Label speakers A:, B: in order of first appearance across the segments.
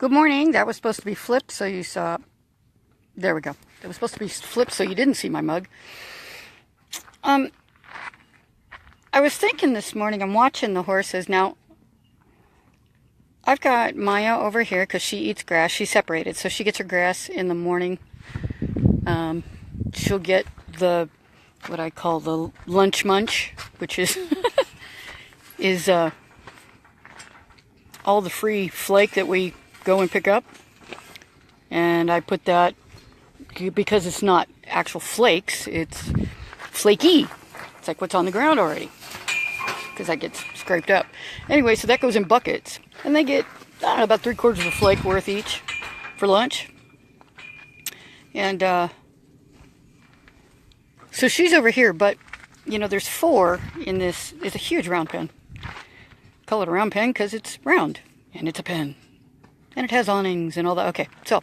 A: Good morning. That was supposed to be flipped so you saw. There we go. That was supposed to be flipped so you didn't see my mug. I was thinking this morning, I'm watching the horses. Now, I've got Maya over here because she eats grass. She's separated, so she gets her grass in the morning. She'll get what I call the lunch munch, which is all the free flake that we go and pick up. And I put that, because it's not actual flakes, it's flaky. It's like what's on the ground already, because that gets scraped up. Anyway, so that goes in buckets. And they get, I don't know, about 3/4 of a flake worth each for lunch. And so she's over here, but, you know, there's 4 in this. It's a huge round pen. Call it a round pen because it's round, and it's a pen. And it has awnings and all that. Okay, so.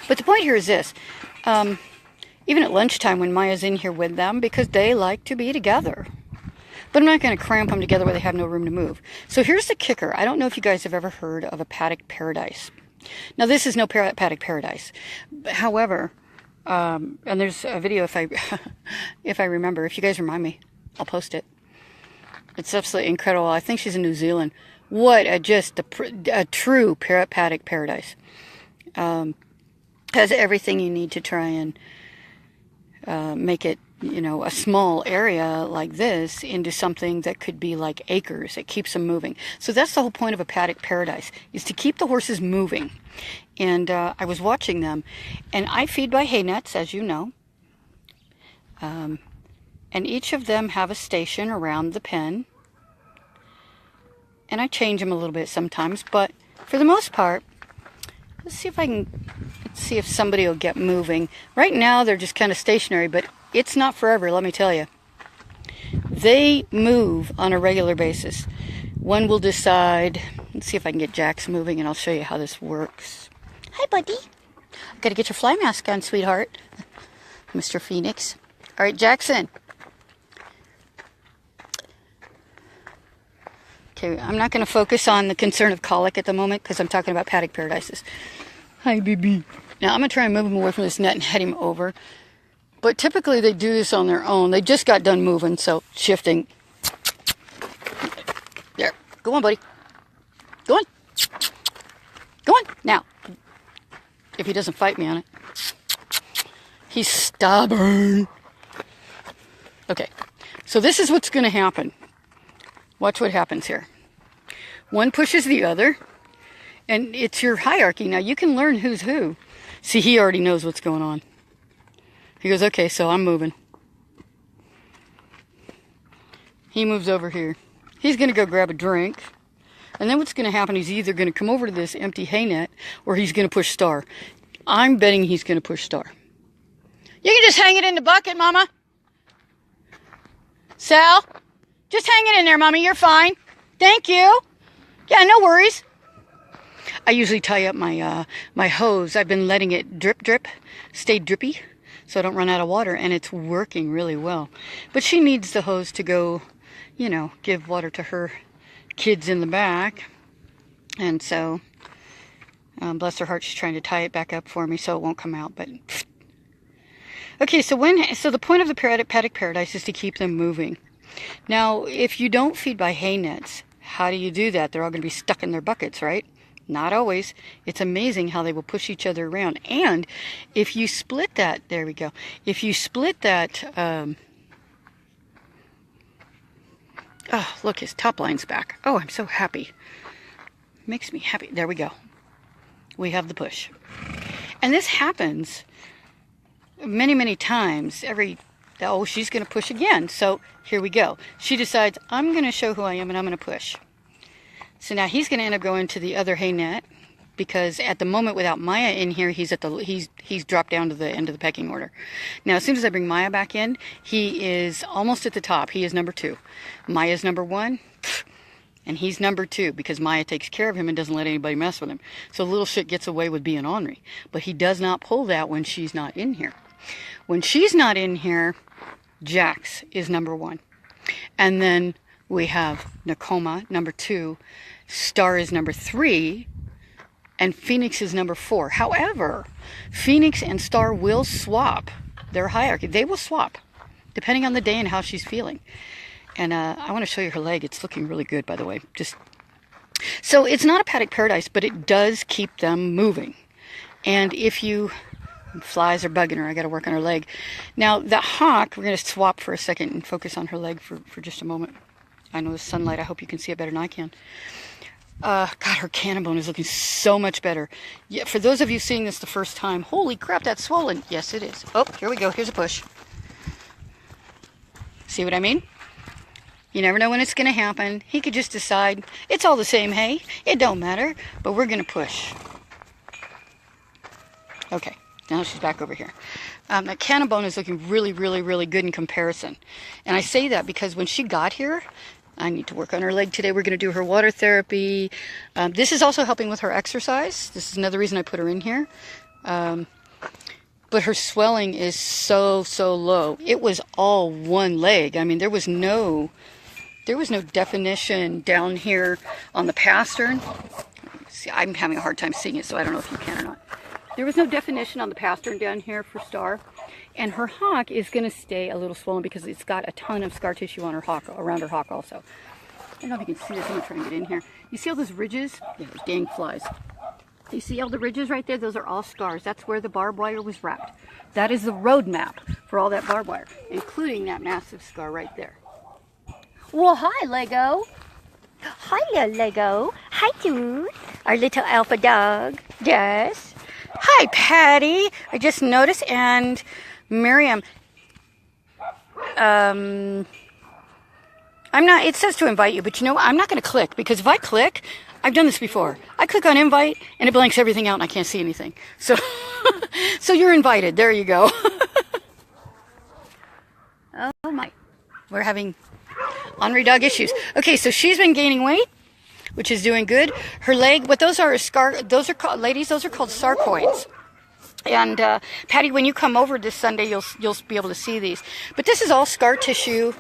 A: But the point here is this. Even at lunchtime when Maya's in here with them, because they like to be together. But I'm not going to cramp them together where they have no room to move. So here's the kicker. I don't know if you guys have ever heard of a paddock paradise. Now, this is no paddock paradise. However, and there's a video if I remember. If you guys remind me, I'll post it. It's absolutely incredible. I think she's in New Zealand. What a true paddock paradise. Has everything you need to try and make it, you know, a small area like this into something that could be like acres. It keeps them moving. So that's the whole point of a paddock paradise, is to keep the horses moving. And I was watching them, and I feed by hay nets, as you know. And each of them have a station around the pen. And I change them a little bit sometimes, but for the most part, let's see if somebody will get moving. Right now, they're just kind of stationary, but it's not forever, let me tell you. They move on a regular basis. One will decide, let's see if I can get Jax moving, and I'll show you how this works. Hi, buddy. Got to get your fly mask on, sweetheart. Mr. Phoenix. All right, Jackson. Okay, I'm not going to focus on the concern of colic at the moment because I'm talking about paddock paradises. Hi, baby. Now, I'm going to try and move him away from this net and head him over. But typically, they do this on their own. They just got done moving, so shifting. There. Go on, buddy. Go on. Go on. Now, if he doesn't fight me on it. He's stubborn. Okay. So this is what's going to happen. Watch what happens here. One pushes the other, and it's your hierarchy. Now, you can learn who's who. See, he already knows what's going on. He goes, okay, so I'm moving. He moves over here. He's going to go grab a drink. And then what's going to happen is he's either going to come over to this empty hay net, or he's going to push Star. I'm betting he's going to push Star. You can just hang it in the bucket, Mama. Sal, just hang it in there, Mommy. You're fine. Thank you. Yeah, no worries. I usually tie up my hose. I've been letting it drip, stay drippy, so I don't run out of water, and it's working really well. But she needs the hose to go, you know, give water to her kids in the back. And so, bless her heart, she's trying to tie it back up for me so it won't come out. But okay, so the point of the paddock paradise is to keep them moving. Now, if you don't feed by hay nets, how do you do that? They're all going to be stuck in their buckets, right? Not always. It's amazing how they will push each other around. And if you split that, there we go. If you split that, oh, look, his top line's back. Oh, I'm so happy. Makes me happy. There we go. We have the push. And this happens many, many times. Oh, she's going to push again. So here we go. She decides, I'm going to show who I am, and I'm going to push. So now he's going to end up going to the other hay net, because at the moment without Maya in here, he's dropped down to the end of the pecking order. Now, as soon as I bring Maya back in, he is almost at the top. He is number 2. Maya's number 1, and he's number 2 because Maya takes care of him and doesn't let anybody mess with him. So little shit gets away with being ornery. But he does not pull that when she's not in here. When she's not in here, Jax is number 1. And then we have Nakoma, number 2. Star is number 3. and Phoenix is number 4. However, Phoenix and Star will swap their hierarchy. They will swap depending on the day and how she's feeling. And I want to show you her leg. It's looking really good, by the way. So it's not a paddock paradise, but it does keep them moving. And if you... Flies are bugging her. I got to work on her leg. Now, the hawk, we're going to swap for a second and focus on her leg for just a moment. I know the sunlight. I hope you can see it better than I can. God, her cannon bone is looking so much better. Yeah, for those of you seeing this the first time, holy crap, that's swollen. Yes, it is. Oh, here we go. Here's a push. See what I mean? You never know when it's going to happen. He could just decide, it's all the same, hey? It don't matter, but we're going to push. Okay. Now she's back over here. That cannon bone is looking really, really, really good in comparison. And I say that because when she got here, I need to work on her leg today. We're going to do her water therapy. This is also helping with her exercise. This is another reason I put her in here. But her swelling is so, so low. It was all one leg. I mean, there was no definition down here on the pastern. See, I'm having a hard time seeing it, so I don't know if you can or not. There was no definition on the pastern down here for Star. And her hock is going to stay a little swollen because it's got a ton of scar tissue on her hock, around her hock also. I don't know if you can see this. I'm going to try and get in here. You see all those ridges? Yeah, those dang flies. You see all the ridges right there? Those are all scars. That's where the barbed wire was wrapped. That is the road map for all that barbed wire, including that massive scar right there. Well, hi, Lego. Hi, Lego. Hi, dude. Our little alpha dog. Yes. Hi, Patty. I just noticed, and Miriam. I'm not, it says to invite you, but you know what? I'm not going to click, because if I click, I've done this before. I click on invite, and it blanks everything out, and I can't see anything. So, so you're invited. There you go. Oh my. We're having ornery dog issues. Okay, so she's been gaining weight, which is doing good. Her leg, what those are those are called, ladies, those are called sarcoids. And Patty, when you come over this Sunday, you'll be able to see these. But this is all scar tissue.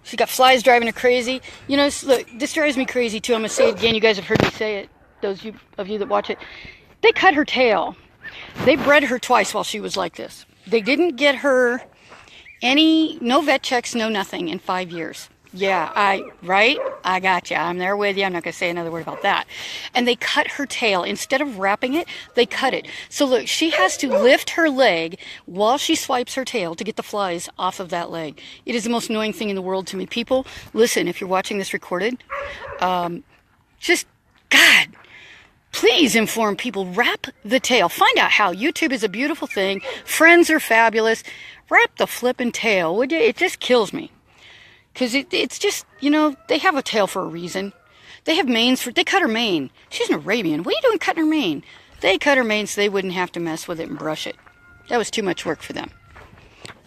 A: She's got flies driving her crazy. You know, look, this drives me crazy too. I'm gonna say it again. You guys have heard me say it. Those of you that watch it, they cut her tail. They bred her twice while she was like this. They didn't get her no vet checks, no nothing in 5 years. Yeah, I got you. I'm there with you. I'm not going to say another word about that. And they cut her tail. Instead of wrapping it, they cut it. So look, she has to lift her leg while she swipes her tail to get the flies off of that leg. It is the most annoying thing in the world to me. People, listen, if you're watching this recorded, just, God, please inform people. Wrap the tail. Find out how. YouTube is a beautiful thing. Friends are fabulous. Wrap the flippin' tail, would you? It just kills me. Because it's just, you know, they have a tail for a reason. They have manes they cut her mane. She's an Arabian. What are you doing cutting her mane? They cut her mane so they wouldn't have to mess with it and brush it. That was too much work for them.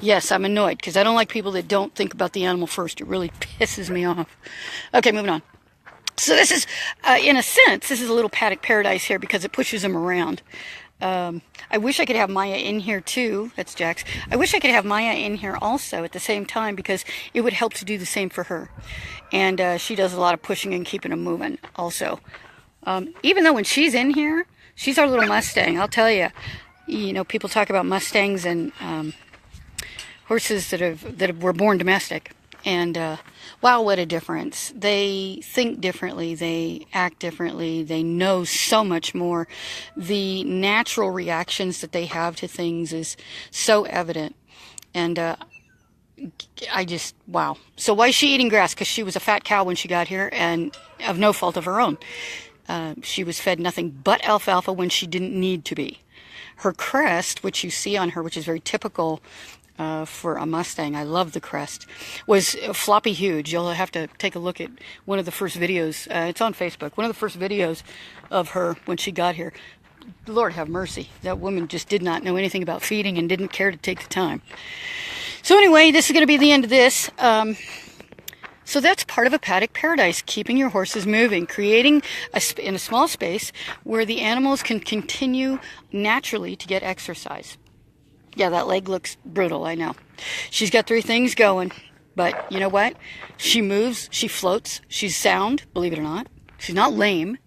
A: Yes, I'm annoyed because I don't like people that don't think about the animal first. It really pisses me off. Okay, moving on. So this is, in a sense, this is a little paddock paradise here because it pushes them around. I wish I could have Maya in here too. That's Jax. I wish I could have Maya in here also at the same time because it would help to do the same for her. And she does a lot of pushing and keeping them moving also. Even though when she's in here, she's our little Mustang. I'll tell you, you know, people talk about Mustangs and horses that were born domestic. And wow, what a difference. They think differently. They act differently. They know so much more. The natural reactions that they have to things is so evident. And I just, wow. So why is she eating grass? Because she was a fat cow when she got here and of no fault of her own. She was fed nothing but alfalfa when she didn't need to be. Her crest, which you see on her, which is very typical for a Mustang, I love the crest, was floppy huge. You'll have to take a look at one of the first videos. It's on Facebook. One of the first videos of her when she got here. Lord have mercy. That woman just did not know anything about feeding and didn't care to take the time. So anyway, this is going to be the end of this. So that's part of a paddock paradise, keeping your horses moving, creating in a small space where the animals can continue naturally to get exercise. Yeah, that leg looks brutal, I know. She's got 3 things going, but you know what? She moves, she floats, she's sound, believe it or not. She's not lame,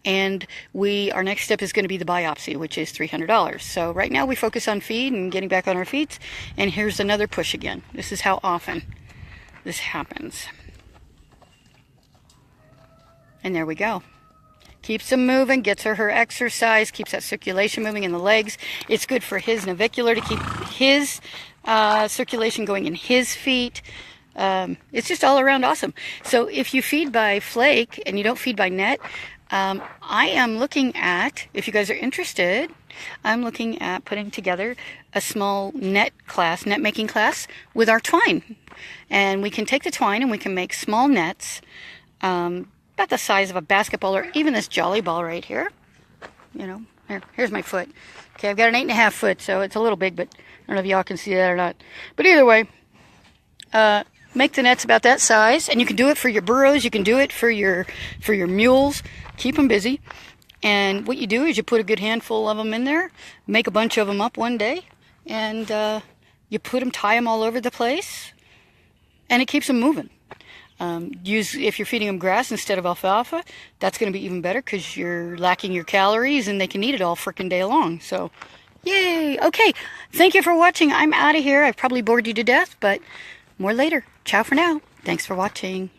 A: and our next step is going to be the biopsy, which is $300. So right now we focus on feed and getting back on our feet. And here's another push again. This is how often this happens. And there we go. Keeps him moving, gets her exercise, keeps that circulation moving in the legs. It's good for his navicular to keep his circulation going in his feet. It's just all around awesome. So if you feed by flake and you don't feed by net, I am looking at, if you guys are interested, I'm looking at putting together a small net making class with our twine. And we can take the twine and we can make small nets, about the size of a basketball or even this jolly ball right here. You know, here's my foot. Okay, I've got an 8.5 foot, so it's a little big, but I don't know if y'all can see that or not. But either way, make the nets about that size, and you can do it for your burros. You can do it for your mules. Keep them busy. And what you do is you put a good handful of them in there, make a bunch of them up one day, and you tie them all over the place, and it keeps them moving. If you're feeding them grass instead of alfalfa, that's going to be even better because you're lacking your calories and they can eat it all frickin' day long. So, yay! Okay, thank you for watching. I'm out of here. I've probably bored you to death, but more later. Ciao for now. Thanks for watching.